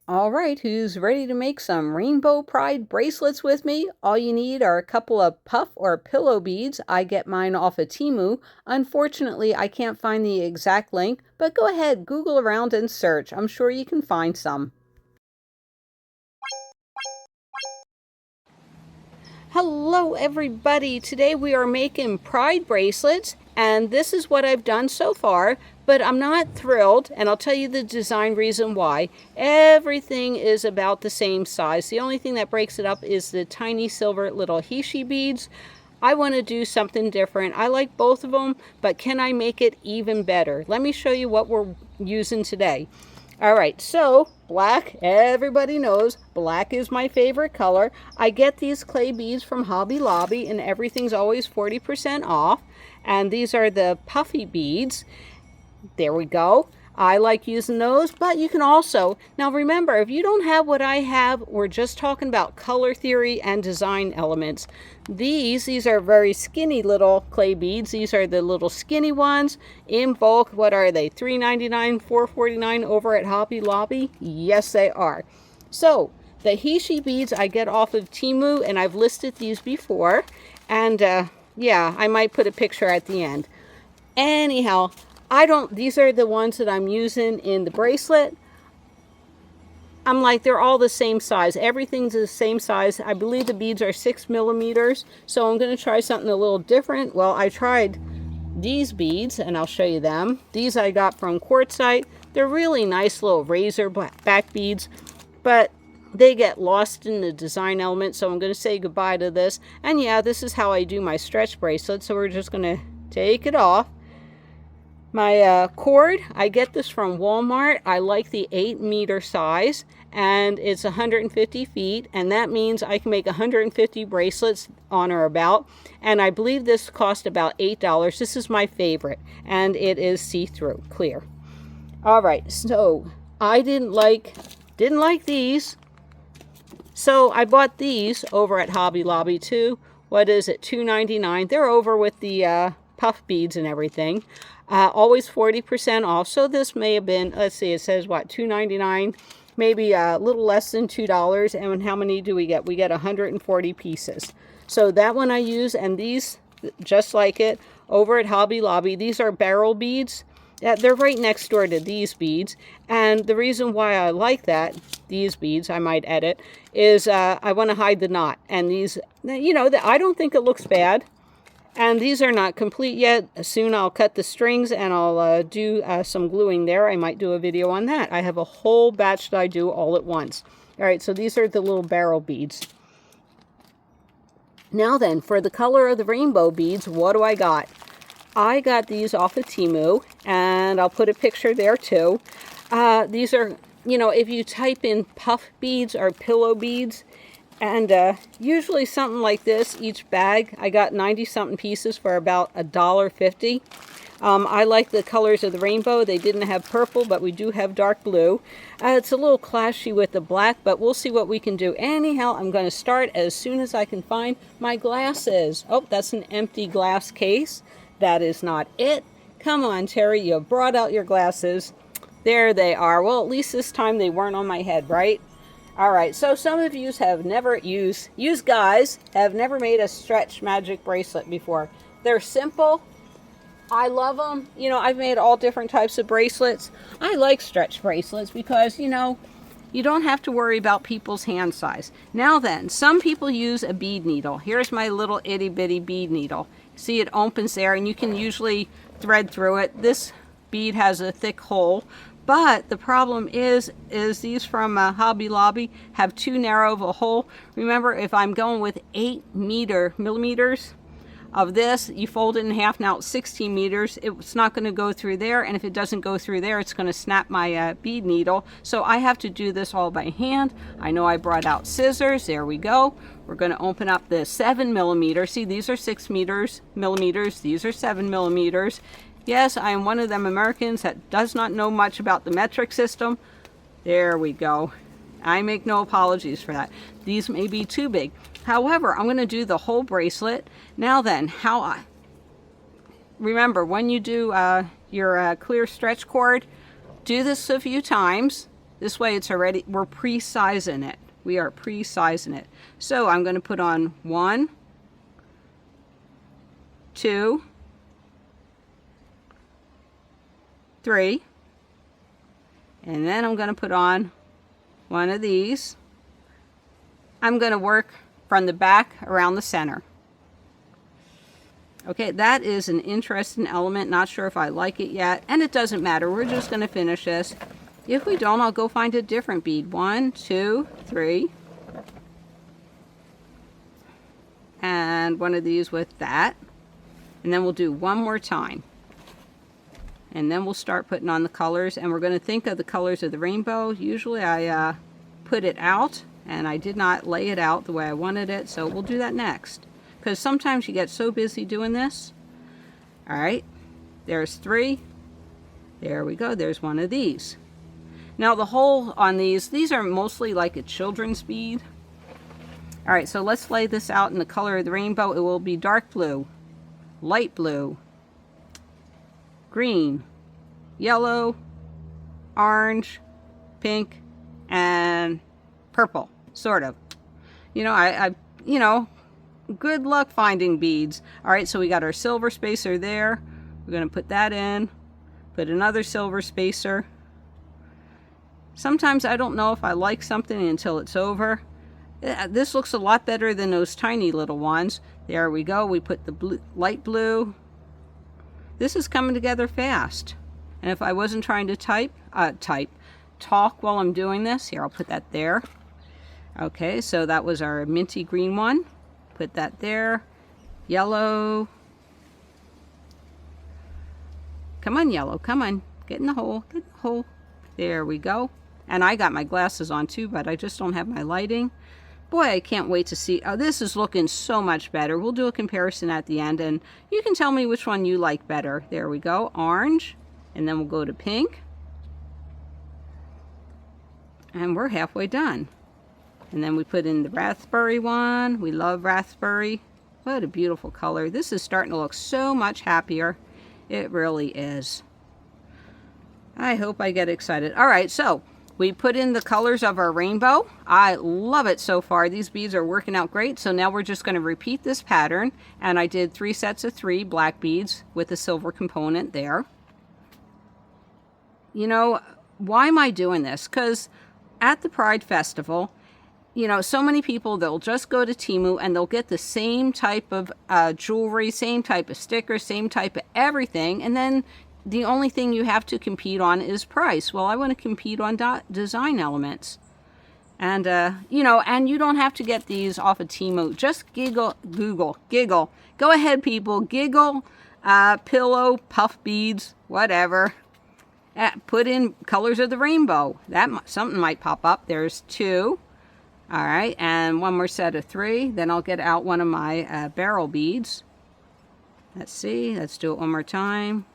All right, who's ready to make some Rainbow Pride bracelets with me? All you need are a couple of puff or pillow beads. I get mine off of Temu. Unfortunately, I can't find the exact link, but go ahead, Google around and search. I'm sure you can find some. Hello everybody, today we are making Pride bracelets and this is what I've done so far, but I'm not thrilled and I'll tell you the design reason why. Everything is about the same size. The only thing that breaks it up is the tiny silver little Hishi beads. I want to do something different. I like both of them, but can I make it even better? Let me show you what we're using today. All right, so black, everybody knows black is my favorite color. I get these clay beads from Hobby Lobby and everything's always 40% off. And these are the puffy beads. There we go. I like using those, but you can also, now remember, if you don't have what I have, we're just talking about color theory and design elements. These are very skinny little clay beads. These are the little skinny ones in bulk. What are they? $3.99, $4.49 over at Hobby Lobby? Yes, they are. So the Hishi beads I get off of Temu, and I've listed these before. And yeah, I might put a picture at the end. Anyhow, these are the ones that I'm using in the bracelet. I'm like, they're all the same size. Everything's the same size. I believe the beads are 6 millimeters. So I'm going to try something a little different. Well, I tried these beads and I'll show you them. These I got from Quartzite. They're really nice little razor back beads, but they get lost in the design element. So I'm going to say goodbye to this. And yeah, this is how I do my stretch bracelet. So we're just going to take it off. My cord, I get this from Walmart. I like the 8-meter size and it's 150 feet, and that means I can make 150 bracelets on or about, and I believe this cost about $8. This is my favorite and it is see-through clear. All right, so I didn't like these, so I bought these over at Hobby Lobby too. What is it, $2.99? They're over with the puff beads and everything. Always 40% off. So this may have been, let's see, it says what, $2.99, maybe a little less than $2. And how many do we get? We get 140 pieces. So that one I use, and these, just like it, over at Hobby Lobby. These are barrel beads. They're right next door to these beads. And the reason why I like that, these beads, I might edit, is I want to hide the knot. And these, you know, I don't think it looks bad. And these are not complete yet. Soon I'll cut the strings and I'll do some gluing there. I might do a video on that. I have a whole batch that I do all at once. All right, so these are the little barrel beads. Now then, for the color of the rainbow beads, what do I got? I got these off of Temu, and I'll put a picture there too. These are, you know, if you type in puff beads or pillow beads, and usually something like this, each bag, I got 90-something pieces for about $1.50. I like the colors of the rainbow. They didn't have purple, but we do have dark blue. It's a little clashy with the black, but we'll see what we can do. Anyhow, I'm going to start as soon as I can find my glasses. Oh, that's an empty glass case. That is not it. Come on, Terry, you brought out your glasses. There they are. Well, at least this time they weren't on my head, right? All right, so some of you have never guys have never made a stretch magic bracelet before. They're simple. I love them. You know, I've made all different types of bracelets. I like stretch bracelets because, you know, you don't have to worry about people's hand size. Now then, some people use a bead needle. Here's my little itty bitty bead needle. See, it opens there and you can usually thread through it. This bead has a thick hole. But the problem is these from Hobby Lobby have too narrow of a hole. Remember, if I'm going with 8 millimeters of this, you fold it in half. Now it's 16 meters. It's not going to go through there. And if it doesn't go through there, it's going to snap my bead needle. So I have to do this all by hand. I know I brought out scissors. There we go. We're going to open up the 7 millimeters. See, these are 6 millimeters. These are 7 millimeters. Yes, I am one of them Americans that does not know much about the metric system. There we go. I make no apologies for that. These may be too big. However, I'm going to do the whole bracelet. Now then, remember, when you do your clear stretch cord, do this a few times. This way it's already, we're pre-sizing it. We are pre-sizing it. So I'm going to put on 1, 2, 3, and then I'm going to put on one of these. I'm going to work from the back around the center. Okay, that is an interesting element. Not sure if I like it yet, and it doesn't matter. We're just going to finish this. If we don't, I'll go find a different bead. 1, 2, 3. And one of these with that. And then we'll do one more time. And then we'll start putting on the colors. And we're going to think of the colors of the rainbow. Usually I put it out, and I did not lay it out the way I wanted it. So we'll do that next. Because sometimes you get so busy doing this. All right, there's 3. There we go. There's one of these. Now the hole on these are mostly like a children's bead. All right, so let's lay this out in the color of the rainbow. It will be dark blue, light blue, green, yellow, orange, pink, and purple, sort of. You know, good luck finding beads. All right, so we got our silver spacer there. We're going to put that in, put another silver spacer. Sometimes I don't know if I like something until it's over. This looks a lot better than those tiny little ones. There we go. We put the blue, light blue. This is coming together fast. And if I wasn't trying to talk while I'm doing this, here, I'll put that there. Okay, so that was our minty green one. Put that there. Yellow. Come on, yellow. Come on. Get in the hole. Get in the hole. There we go. And I got my glasses on too, but I just don't have my lighting. Boy, I can't wait to see. Oh, this is looking so much better. We'll do a comparison at the end, and you can tell me which one you like better. There we go. Orange. And then we'll go to pink. And we're halfway done. And then we put in the raspberry one. We love raspberry. What a beautiful color. This is starting to look so much happier. It really is. I hope I get excited. All right, so we put in the colors of our rainbow. I love it so far. These beads are working out great. So now we're just going to repeat this pattern. And I did 3 sets of 3 black beads with a silver component there. You know, why am I doing this? Because at the Pride Festival, you know, so many people, they'll just go to Temu and they'll get the same type of jewelry, same type of stickers, same type of everything. And then the only thing you have to compete on is price. Well, I want to compete on design elements. And, you know, and you don't have to get these off of Temu. Just giggle. Go ahead, people. Giggle, pillow, puff beads, whatever. Put in colors of the rainbow. Something might pop up. There's 2. All right, and one more set of 3. Then I'll get out one of my barrel beads. Let's see. Let's do it one more time.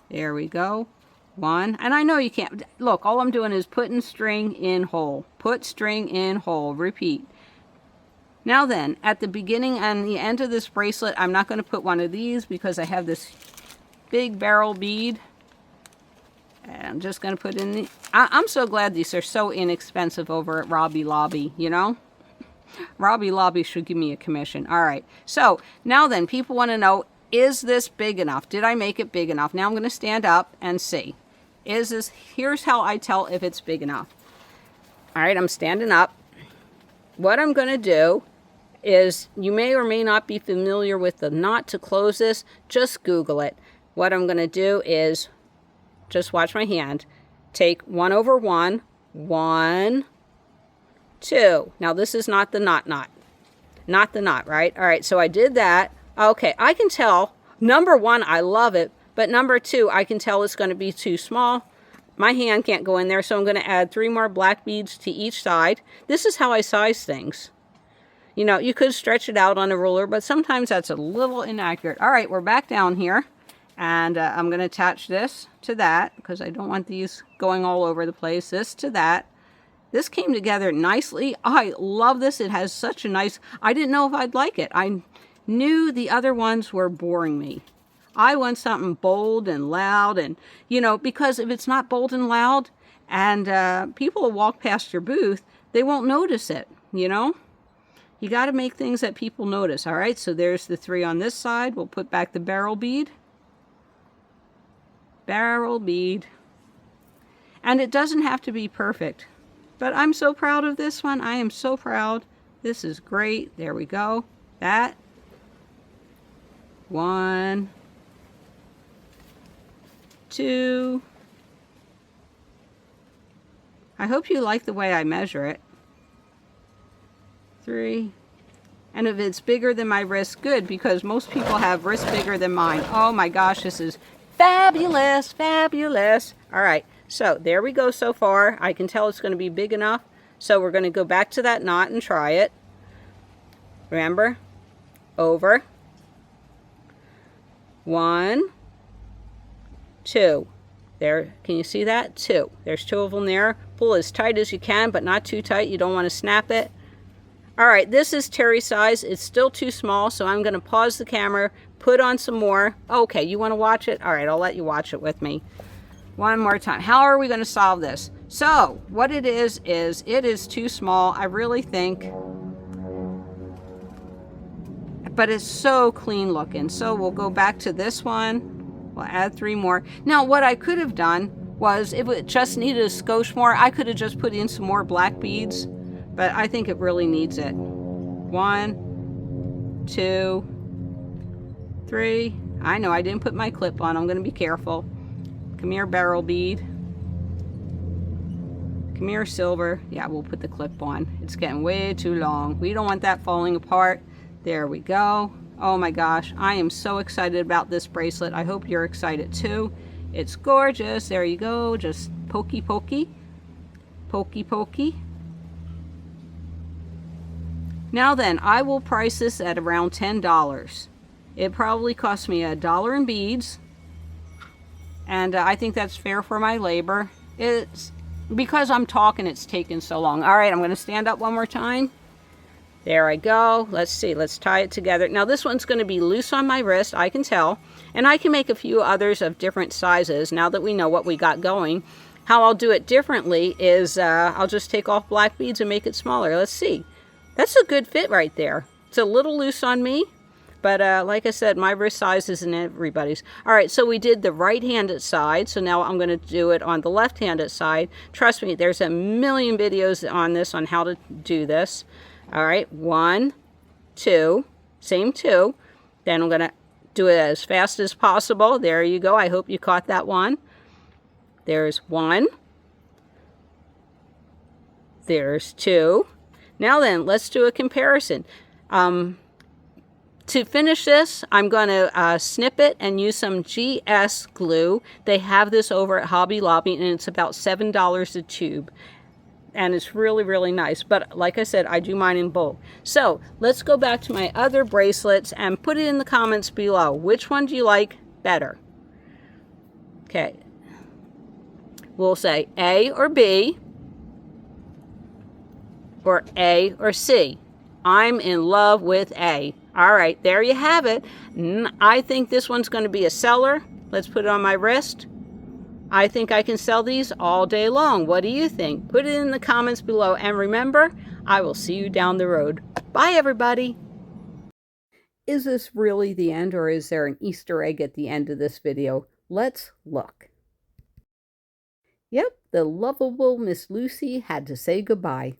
There we go. 1. And I know you can't. Look, all I'm doing is putting string in hole. Put string in hole. Repeat. Now then, at the beginning and the end of this bracelet, I'm not going to put one of these because I have this big barrel bead. And I'm just going to put in the... I'm so glad these are so inexpensive over at Robbie Lobby, you know? Robbie Lobby should give me a commission. All right. So, now then, people want to know, is this big enough? Did I make it big enough? Now I'm going to stand up and see. Here's how I tell if it's big enough. All right, I'm standing up. What I'm going to do is, you may or may not be familiar with the knot to close this. Just Google it. What I'm going to do is, just watch my hand. Take 1 over 1. 1, 2. Now this is not the knot. Not the knot, right? All right, so I did that. Okay, I can tell, number 1, I love it, but number 2, I can tell it's going to be too small. My hand can't go in there, so I'm going to add 3 more black beads to each side. This is how I size things. You know, you could stretch it out on a ruler, but sometimes that's a little inaccurate. All right, we're back down here, and I'm going to attach this to that, because I don't want these going all over the place. This to that. This came together nicely. I love this. It has such a nice... I didn't know if I'd like it. I knew the other ones were boring me. I want something bold and loud, and, you know, because if it's not bold and loud, And people will walk past your booth, they won't notice it, you know? You got to make things that people notice. All right, so there's the 3 on this side. We'll put back the barrel bead. Barrel bead. And it doesn't have to be perfect. But I'm so proud of this one. I am so proud. This is great. There we go. That. 1, 2. I hope you like the way I measure it. 3. And if it's bigger than my wrist, good, because most people have wrists bigger than mine. Oh my gosh, this is fabulous, fabulous. All right, so there we go so far. I can tell it's going to be big enough. So we're going to go back to that knot and try it. Remember, over. 1, 2. There, can you see that? 2. There's 2 of them there. Pull as tight as you can, but not too tight. You don't want to snap it. All right, this is terry size. It's still too small, so I'm going to pause the camera, put on some more. Okay, you want to watch it? All right, I'll let you watch it with me. One more time. How are we going to solve this? So, what it is it is too small, I really think. But it's so clean looking. So we'll go back to this one. We'll add 3 more. Now, what I could have done was, if it just needed a skosh more, I could have just put in some more black beads. But I think it really needs it. 1, 2, 3. I know I didn't put my clip on. I'm going to be careful. Come here, barrel bead. Come here, silver. Yeah, we'll put the clip on. It's getting way too long. We don't want that falling apart. There we go. Oh my gosh, I am so excited about this bracelet. I hope you're excited too. It's gorgeous. There you go. Just pokey, pokey. Pokey, pokey. Now then, I will price this at around $10. It probably cost me $1 in beads. And I think that's fair for my labor. It's because I'm talking, it's taking so long. All right, I'm going to stand up one more time. There I go. Let's see. Let's tie it together. Now this one's going to be loose on my wrist, I can tell. And I can make a few others of different sizes now that we know what we got going. How I'll do it differently is I'll just take off black beads and make it smaller. Let's see. That's a good fit right there. It's a little loose on me, but like I said, my wrist size isn't everybody's. All right, so we did the right-handed side, so now I'm going to do it on the left-handed side. Trust me, there's a million videos on this on how to do this. All right, 1, 2, same 2. Then I'm going to do it as fast as possible. There you go. I hope you caught that one. There's 1. There's 2. Now then, let's do a comparison. To finish this, I'm going to snip it and use some GS glue. They have this over at Hobby Lobby, and it's about $7 a tube. And it's really, really nice. But like I said, I do mine in bulk. So let's go back to my other bracelets and put it in the comments below. Which one do you like better? Okay. We'll say A or B, or A or C. I'm in love with A. All right, there you have it. I think this one's going to be a seller. Let's put it on my wrist. I think I can sell these all day long. What do you think? Put it in the comments below. And remember, I will see you down the road. Bye, everybody. Is this really the end, or is there an Easter egg at the end of this video? Let's look. Yep, the lovable Miss Lucy had to say goodbye.